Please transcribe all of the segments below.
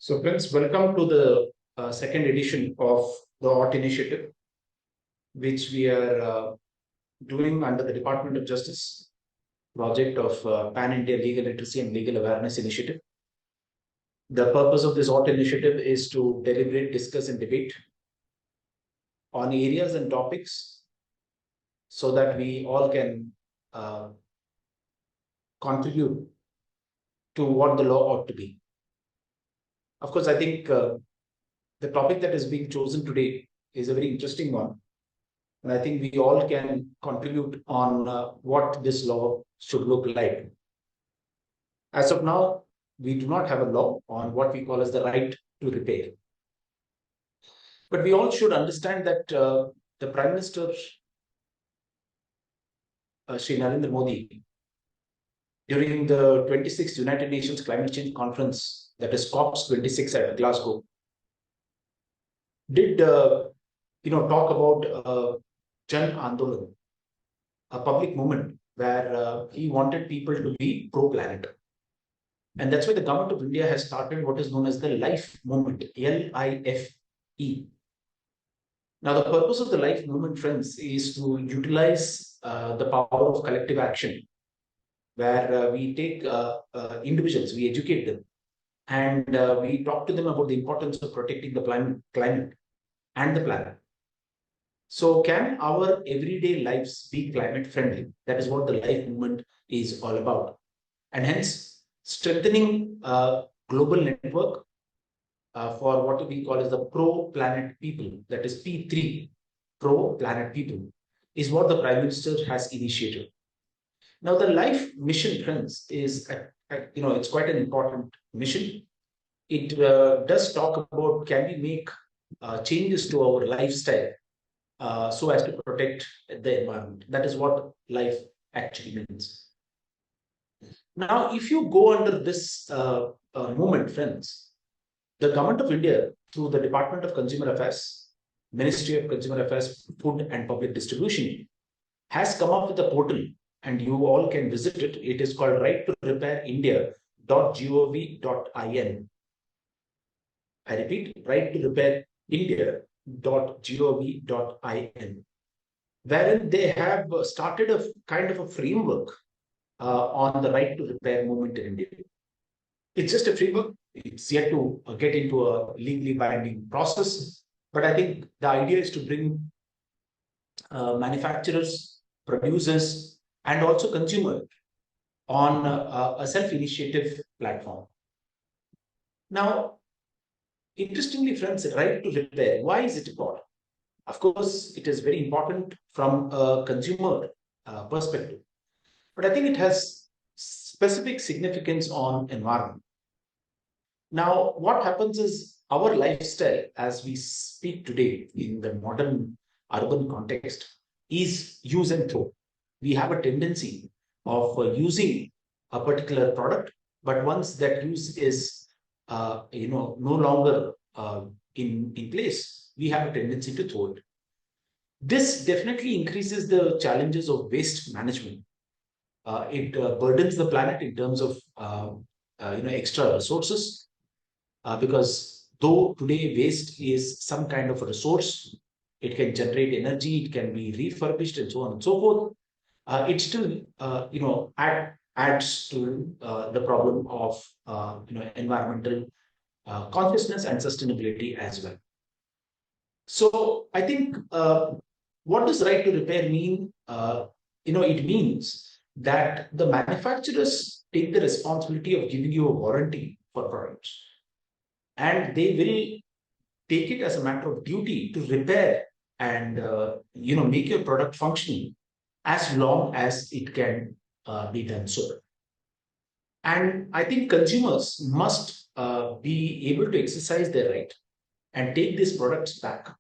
So friends, welcome to the second edition of the OUT initiative, which we are doing under the Department of Justice project of Pan-India Legal Literacy and Legal Awareness Initiative. The purpose of this OUT initiative is to deliberate, discuss and debate on areas and topics so that we all can contribute to what the law ought to be. Of course, I think the topic that is being chosen today is a very interesting one. And I think we all can contribute on what this law should look like. As of now, we do not have a law on what we call as the right to repair. But we all should understand that the Prime Minister, Shri Narendra Modi, during the 26th United Nations Climate Change Conference, that is COP26 at Glasgow, did talk about Jan Andolan, a public movement where he wanted people to be pro-planet. And that's why the government of India has started what is known as the LIFE movement, L-I-F-E. Now, the purpose of the LIFE movement, friends, is to utilize the power of collective action, where we take individuals, we educate them, and we talk to them about the importance of protecting the climate and the planet. So can our everyday lives be climate friendly? That is what the LIFE movement is all about. And hence, strengthening global network for what we call as the pro-planet people, that is P3, pro-planet people, is what the Prime Minister has initiated. Now, the LIFE mission, friends, is, it's quite an important mission. It does talk about, can we make changes to our lifestyle so as to protect the environment. That is what LIFE actually means. Now, if you go under this movement, friends, the Government of India, through the Department of Consumer Affairs, Ministry of Consumer Affairs, Food and Public Distribution, has come up with a portal, and you all can visit it. It is called righttorepairindia.gov.in. I repeat, righttorepairindia.gov.in, wherein they have started a kind of a framework on the right to repair movement in India. It's just a framework. It's yet to get into a legally binding process. But I think the idea is to bring manufacturers, producers, and also consumers on a self-initiative platform. Now, interestingly, friends, right to repair, why is it important? Of course, it is very important from a consumer perspective, but I think it has specific significance on environment. Now, what happens is our lifestyle as we speak today in the modern urban context is use and throw. We have a tendency of using a particular product, but once that use is no longer in place, we have a tendency to throw it. This definitely increases the challenges of waste management. It burdens the planet in terms of extra resources, because though today waste is some kind of a resource, it can generate energy, it can be refurbished, and so on and so forth. It still adds to the problem of environmental consciousness and sustainability as well. So I think what does right to repair mean? It means that the manufacturers take the responsibility of giving you a warranty for products, and they will take it as a matter of duty to repair and make your product functional as long as it can be done so. And I think consumers must be able to exercise their right and take these products back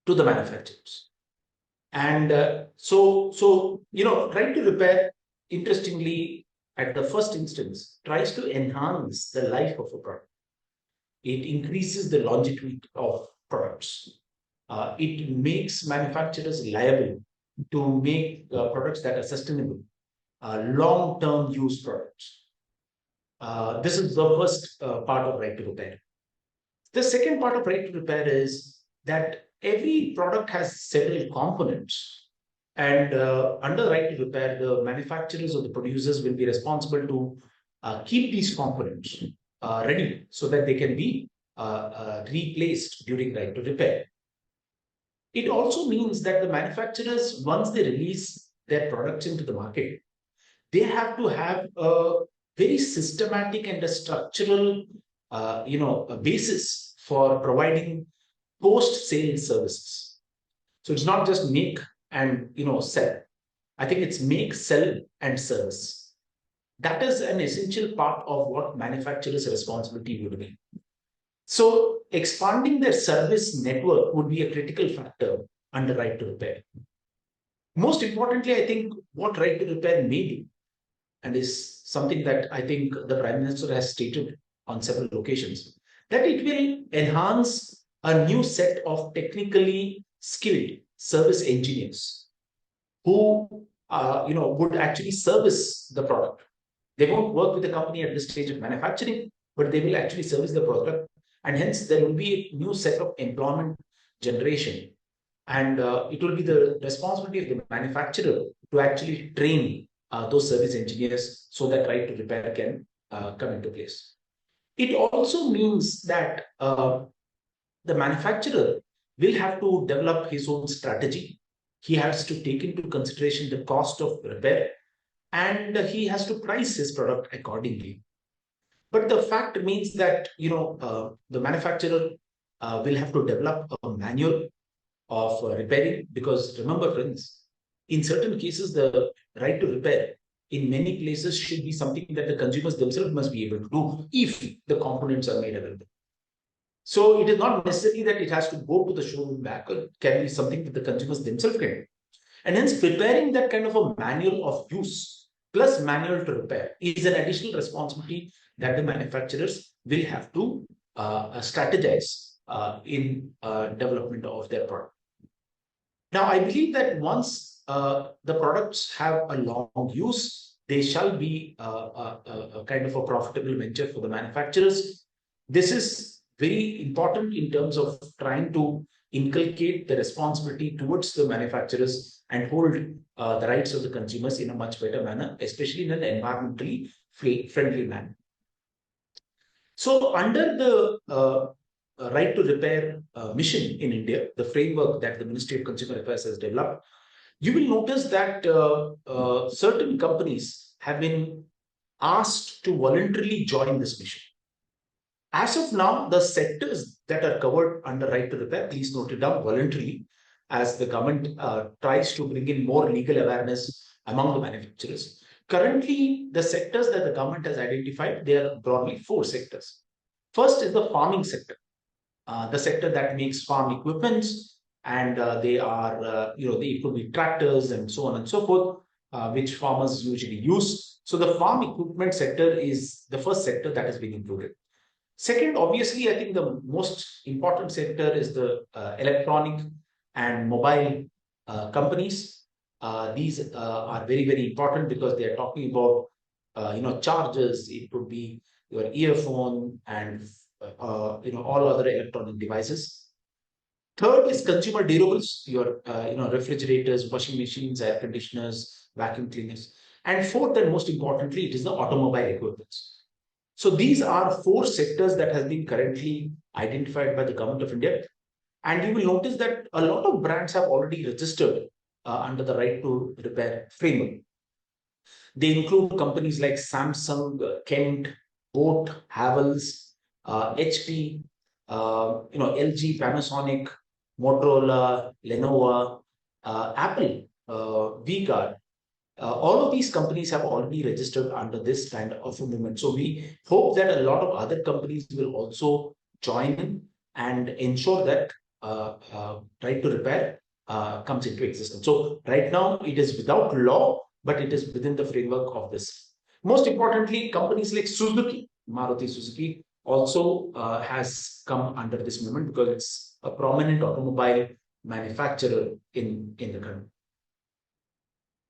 to the manufacturers. And right to repair, interestingly, at the first instance, tries to enhance the life of a product. It increases the longevity of products. It makes manufacturers liable to make products that are sustainable, long-term use products. This is the first part of right to repair. The second part of right to repair is that every product has several components. And under right to repair, the manufacturers or the producers will be responsible to keep these components ready so that they can be replaced during right to repair. It also means that the manufacturers, once they release their products into the market, they have to have a very systematic and a structural, a basis for providing post-sale services. So it's not just make and sell. I think it's make, sell, and service. That is an essential part of what manufacturers' responsibility would be. So expanding their service network would be a critical factor under right to repair. Most importantly, I think what right to repair may do, and is something that I think the Prime Minister has stated on several occasions, that it will enhance a new set of technically skilled service engineers who would actually service the product. They won't work with the company at this stage of manufacturing, but they will actually service the product, and hence there will be a new set of employment generation, and it will be the responsibility of the manufacturer to actually train those service engineers so that right to repair can come into place. It also means that the manufacturer will have to develop his own strategy. He has to take into consideration the cost of repair, and he has to price his product accordingly. But the fact remains that the manufacturer will have to develop a manual of repairing, because remember, friends, in certain cases, the right to repair in many places should be something that the consumers themselves must be able to do if the components are made available. So it is not necessarily that it has to go to the showroom back, or it can be something that the consumers themselves can do. And hence, preparing that kind of a manual of use plus manual to repair is an additional responsibility that the manufacturers will have to strategize in development of their product. Now, I believe that once the products have a long use, they shall be a kind of a profitable venture for the manufacturers. This is very important in terms of trying to inculcate the responsibility towards the manufacturers and hold the rights of the consumers in a much better manner, especially in an environmentally friendly manner. So under the right to repair mission in India, the framework that the Ministry of Consumer Affairs has developed, you will notice that certain companies have been asked to voluntarily join this mission. As of now, the sectors that are covered under right to repair, please note it down, voluntarily, as the government tries to bring in more legal awareness among the manufacturers. Currently, the sectors that the government has identified, they are broadly 4 sectors. First is the farming sector, the sector that makes farm equipments, and they are, they could be tractors and so on and so forth, which farmers usually use. So the farm equipment sector is the first sector that has been included. Second, obviously, I think the most important sector is the electronic and mobile companies. These are very, very important because they are talking about, chargers. It could be your earphone and, all other electronic devices. Third is consumer durables, your, refrigerators, washing machines, air conditioners, vacuum cleaners. And fourth, and most importantly, it is the automobile equipment. So these are 4 sectors that has been currently identified by the Government of India. And you will notice that a lot of brands have already registered under the right to repair framework. They include companies like Samsung, Kent, Boat, Havells, HP, LG, Panasonic, Motorola, Lenovo, Apple, V-Guard. All of these companies have already registered under this kind of a movement. So we hope that a lot of other companies will also join in and ensure that right to repair comes into existence. So right now it is without law, but it is within the framework of this. Most importantly, companies like Suzuki, Maruti Suzuki, also has come under this movement because it's a prominent automobile manufacturer in the country.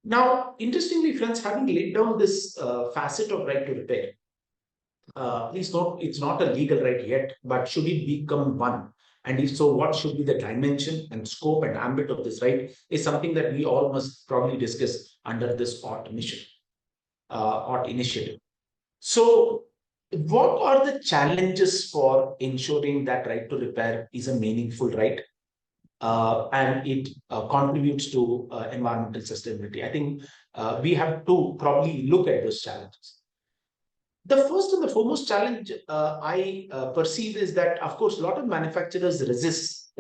Now, interestingly, friends, having laid down this facet of right to repair, please note, it's not a legal right yet, but should it become one? And if so, what should be the dimension and scope and ambit of this right is something that we all must probably discuss under this OT mission, OT initiative. So, what are the challenges for ensuring that right to repair is a meaningful right and it contributes to environmental sustainability? I think we have to probably look at those challenges. The first and the foremost challenge I perceive is that, of course, a lot of manufacturers resist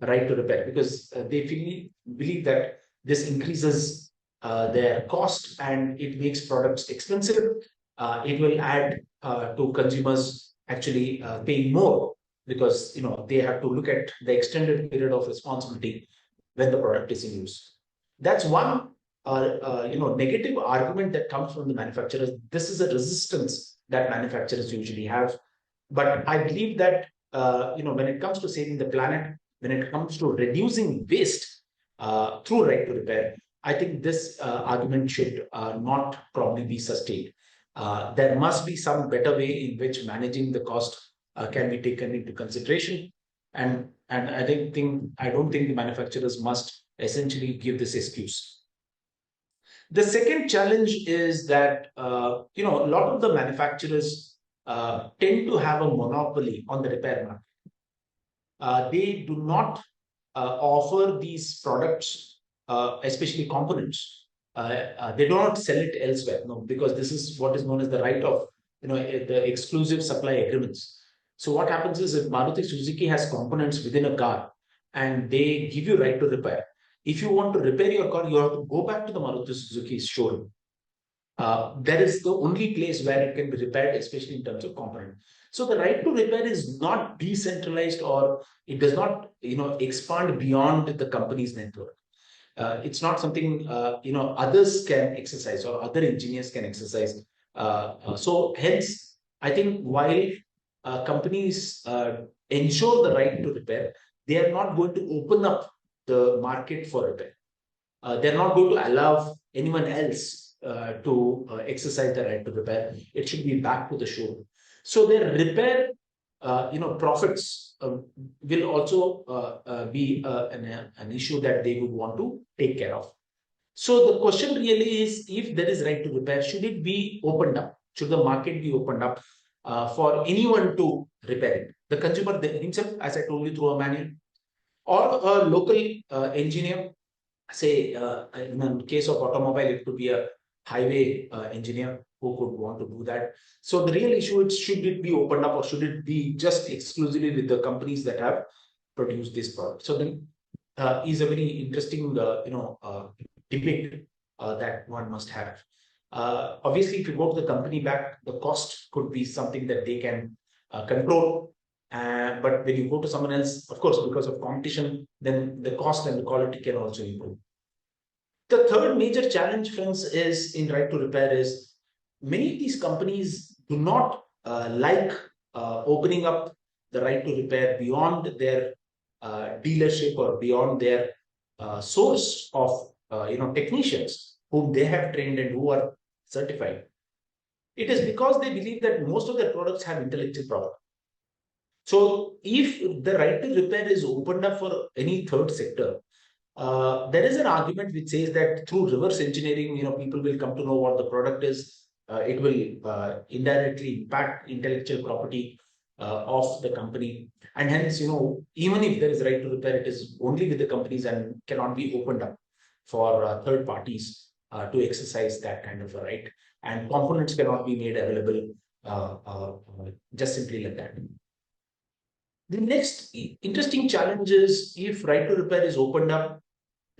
right to repair because believe that this increases their cost and it makes products expensive. It will add to consumers actually paying more because they have to look at the extended period of responsibility when the product is in use. That's one negative argument that comes from the manufacturers. This is a resistance that manufacturers usually have. But I believe that when it comes to saving the planet, when it comes to reducing waste through right to repair, I think this argument should not probably be sustained. There must be some better way in which managing the cost can be taken into consideration, and I don't think the manufacturers must essentially give this excuse. The second challenge is that a lot of the manufacturers tend to have a monopoly on the repair market. They do not offer these products, especially components. They do not sell it elsewhere, no, because this is what is known as the right of the exclusive supply agreements. So what happens is if Maruti Suzuki has components within a car and they give you right to repair, if you want to repair your car, you have to go back to the Maruti Suzuki showroom. That is the only place where it can be repaired, especially in terms of component. So the right to repair is not decentralized, or it does not expand beyond the company's network. It's not something others can exercise or other engineers can exercise. So hence, I think while companies ensure the right to repair, they are not going to open up the market for repair. They're not going to allow anyone else to exercise the right to repair. It should be back to the showroom. So their repair, profits will also be an issue that they would want to take care of. So the question really is, if there is right to repair, should it be opened up? Should the market be opened up for anyone to repair it? The consumer himself, as I told you, through a manual, or a local engineer, say in the case of automobile, it could be a highway engineer who could want to do that. So the real issue is, should it be opened up or should it be just exclusively with the companies that have produced this product? So then is a very interesting debate that one must have. Obviously, if you go to the company back, the cost could be something that they can control. But when you go to someone else, of course, because of competition, then the cost and the quality can also improve. The third major challenge, friends, is in right to repair is many of these companies do not like opening up the right to repair beyond their dealership or beyond their source of technicians whom they have trained and who are certified. It is because they believe that most of their products have intellectual property. So if the right to repair is opened up for any third sector, there is an argument which says that through reverse engineering, people will come to know what the product is. It will indirectly impact intellectual property of the company. And hence, even if there is right to repair, it is only with the companies and cannot be opened up for third parties to exercise that kind of a right. And components cannot be made available just simply like that. The next interesting challenge is, if right to repair is opened up,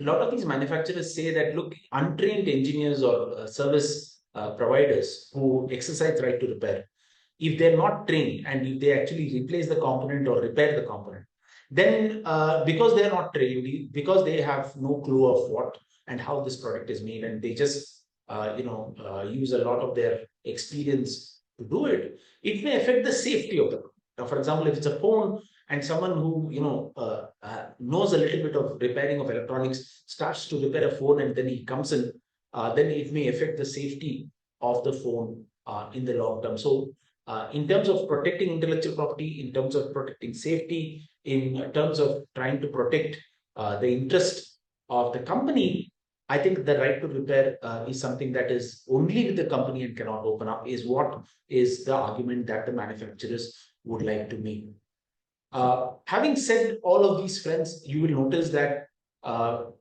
a lot of these manufacturers say that, look, untrained engineers or service providers who exercise right to repair, if they're not trained and if they actually replace the component or repair the component, then because they're not trained, because they have no clue of what and how this product is made, and they just use a lot of their experience to do it, it may affect the safety of the product. Now, for example, if it's a phone and someone who knows a little bit of repairing of electronics starts to repair a phone and then he comes in, then it may affect the safety of the phone in the long term. So in terms of protecting intellectual property, in terms of protecting safety, in terms of trying to protect the interest of the company, I think the right to repair is something that is only with the company and cannot open up, is what is the argument that the manufacturers would like to make. Having said all of these, friends, you will notice that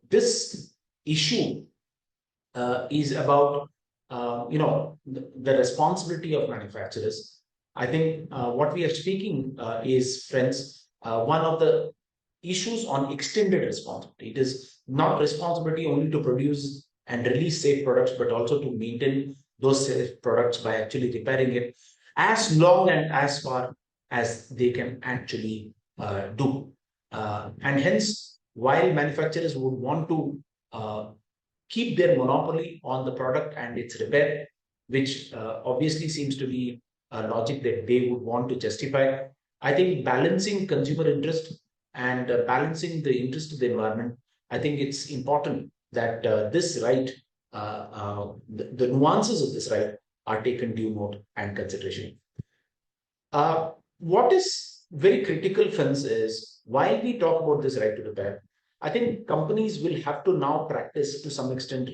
this issue is about the responsibility of manufacturers. I think what we are speaking is, friends, one of the issues on extended responsibility. It is not responsibility only to produce and release safe products, but also to maintain those safe products by actually repairing it as long and as far as they can actually do. And hence, while manufacturers would want to keep their monopoly on the product and its repair, which obviously seems to be a logic that they would want to justify, I think balancing consumer interest and balancing the interest of the environment, I think it's important that this right, the nuances of this right are taken due note and consideration. What is very critical, friends, is while we talk about this right to repair, I think companies will have to now practice to some extent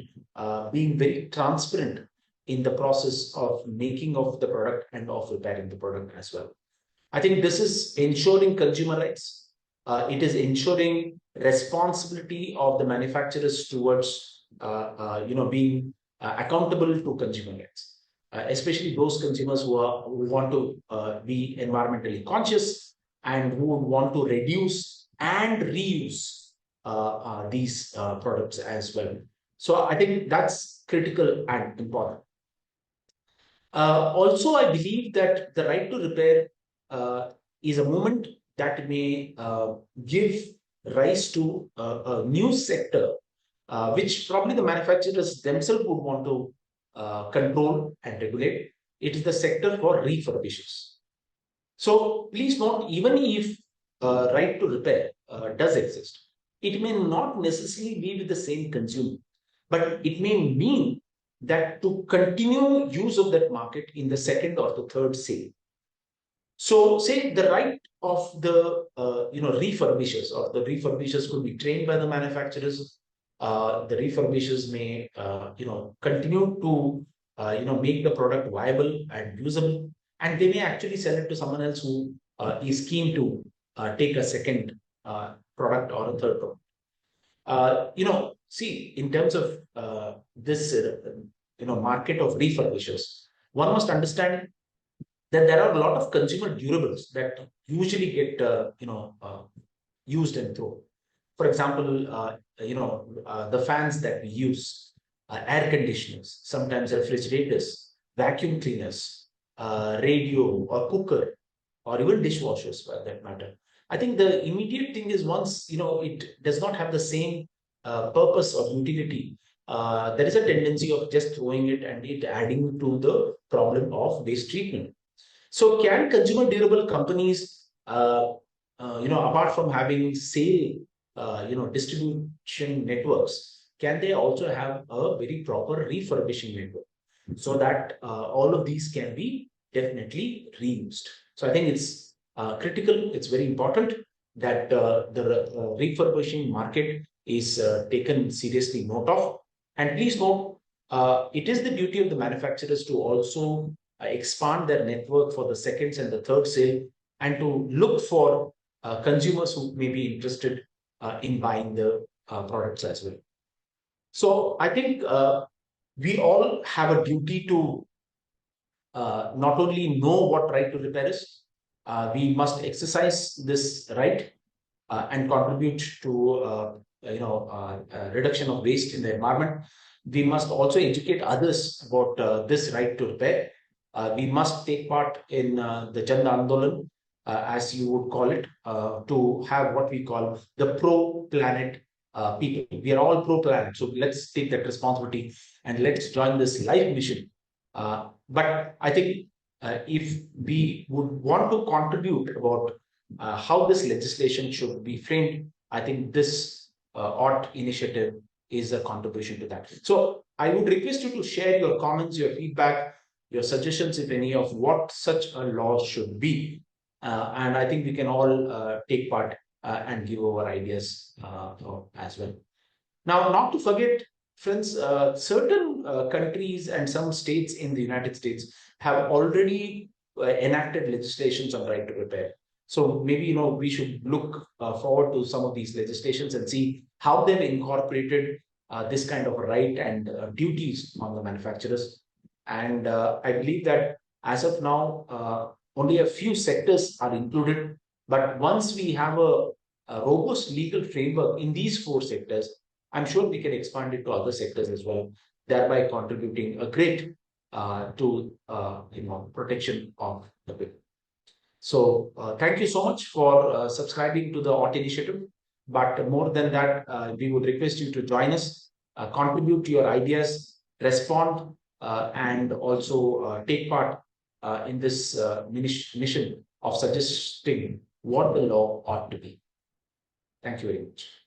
being very transparent in the process of making of the product and of repairing the product as well. I think this is ensuring consumer rights. It is ensuring responsibility of the manufacturers towards being accountable to consumer rights, especially those consumers who want to be environmentally conscious and who would want to reduce and reuse these products as well. So I think that's critical and important. Also, I believe that the right to repair is a movement that may give rise to a new sector, which probably the manufacturers themselves would want to control and regulate. It is the sector for refurbishers. So please note, even if right to repair does exist, it may not necessarily be with the same consumer, but it may mean that to continue use of that market in the second or the third sale. So say the right of the refurbishers, or the refurbishers could be trained by the manufacturers. The refurbishers may continue to make the product viable and usable, and they may actually sell it to someone else who is keen to take a second product or a third product. See, in terms of this market of refurbishers, one must understand that there are a lot of consumer durables that usually get used and thrown. For example, the fans that we use, air conditioners, sometimes refrigerators, vacuum cleaners, radio or cooker, or even dishwashers for that matter. I think the immediate thing is, once it does not have the same purpose or utility, there is a tendency of just throwing it and it adding to the problem of waste treatment. So can consumer durable companies, apart from having sale, distribution networks, can they also have a very proper refurbishing network so that all of these can be definitely reused? So I think it's critical. It's very important that the refurbishing market is taken seriously note of. And please note, it is the duty of the manufacturers to also expand their network for the seconds and the third sale, and to look for consumers who may be interested in buying the products as well. So I think we all have a duty to not only know what right to repair is, we must exercise this right and contribute to reduction of waste in the environment. We must also educate others about this right to repair. We must take part in the Jan Andolan, as you would call it, to have what we call the pro-planet people. We are all pro-planet, so let's take that responsibility and let's join this life mission. But I think if we would want to contribute about how this legislation should be framed, I think this OTT initiative is a contribution to that. So I would request you to share your comments, your feedback, your suggestions, if any, of what such a law should be. And I think we can all take part and give our ideas as well. Now, not to forget, friends, certain countries and some states in the United States have already enacted legislations on right to repair. So maybe we should look forward to some of these legislations and see how they've incorporated this kind of a right and duties on the manufacturers. And I believe that as of now, only a few sectors are included. But once we have a robust legal framework in these four sectors, I'm sure we can expand it to other sectors as well, thereby contributing a great to protection of the people. So thank you so much for subscribing to the OT initiative. But more than that, we would request you to join us, contribute to your ideas, respond, and also take part in this mission of suggesting what the law ought to be. Thank you very much.